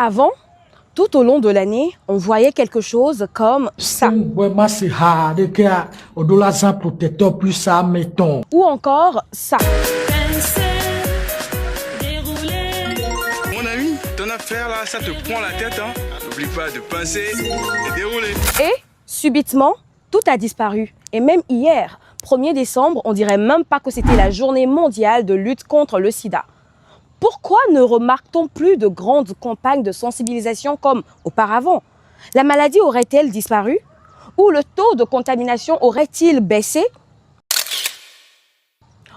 Avant, tout au long de l'année, on voyait quelque chose comme ça. Ou encore ça. Mon ami, ton affaire là, ça te prend la tête, hein? N'oublie pas de pincer et dérouler. Et, subitement, tout a disparu. Et même hier, 1er décembre, on dirait même pas que c'était la journée mondiale de lutte contre le sida. Pourquoi ne remarque-t-on plus de grandes campagnes de sensibilisation comme auparavant? La maladie aurait-elle disparu? Ou le taux de contamination aurait-il baissé?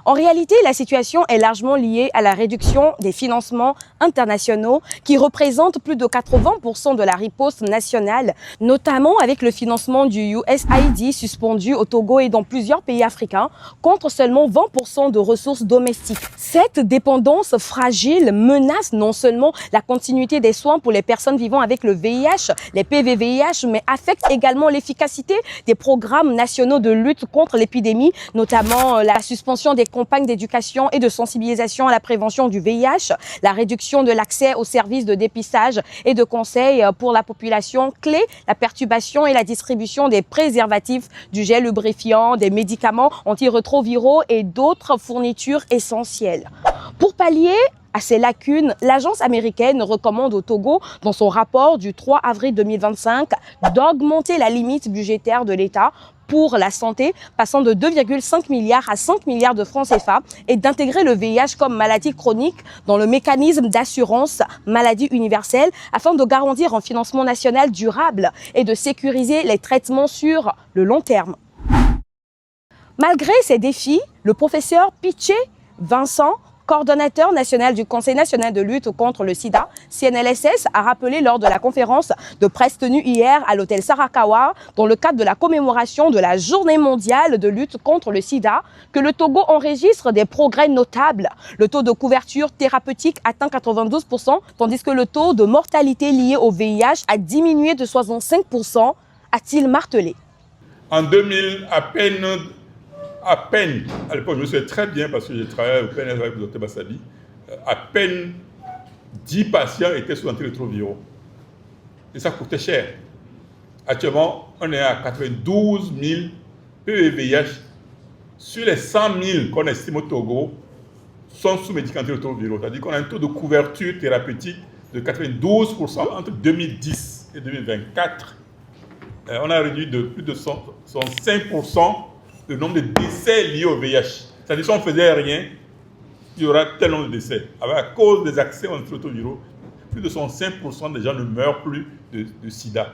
En réalité, la situation est largement liée à la réduction des financements internationaux qui représentent plus de 80% de la riposte nationale, notamment avec le financement du USAID suspendu au Togo et dans plusieurs pays africains, contre seulement 20% de ressources domestiques. Cette dépendance fragile menace non seulement la continuité des soins pour les personnes vivant avec le VIH, les PVVIH, mais affecte également l'efficacité des programmes nationaux de lutte contre l'épidémie, notamment la suspension des campagnes d'éducation et de sensibilisation à la prévention du VIH, la réduction de l'accès aux services de dépistage et de conseil pour la population clé, la perturbation et la distribution des préservatifs, du gel lubrifiant, des médicaments antirétroviraux et d'autres fournitures essentielles. Pour pallier à ces lacunes, l'agence américaine recommande au Togo, dans son rapport du 3 avril 2025, d'augmenter la limite budgétaire de l'État pour la santé, passant de 2,5 milliards à 5 milliards de francs CFA, et d'intégrer le VIH comme maladie chronique dans le mécanisme d'assurance maladie universelle afin de garantir un financement national durable et de sécuriser les traitements sur le long terme. Malgré ces défis, le professeur Piché Vincent, coordonnateur national du Conseil national de lutte contre le sida, CNLSS, a rappelé lors de la conférence de presse tenue hier à l'hôtel Sarakawa, dans le cadre de la commémoration de la Journée mondiale de lutte contre le sida, que le Togo enregistre des progrès notables. Le taux de couverture thérapeutique atteint 92%, tandis que le taux de mortalité lié au VIH a diminué de 65%, a-t-il martelé. En 2000, à peine, à l'époque je me souviens très bien parce que j'ai travaillé au PNS avec le Dr Bassabi, à peine 10 patients étaient sous antirétroviraux. Et ça coûtait cher. Actuellement, on est à 92 000 PVVIH. Sur les 100 000 qu'on estime au Togo, sont sous médicaments antirétroviraux. C'est-à-dire qu'on a un taux de couverture thérapeutique de 92% entre 2010 et 2024. On a réduit de plus de 105% le nombre de décès liés au VIH. C'est-à-dire si on ne faisait rien, il y aura tel nombre de décès. À cause des accès aux antirétroviraux, plus de 105% des gens ne meurent plus de sida.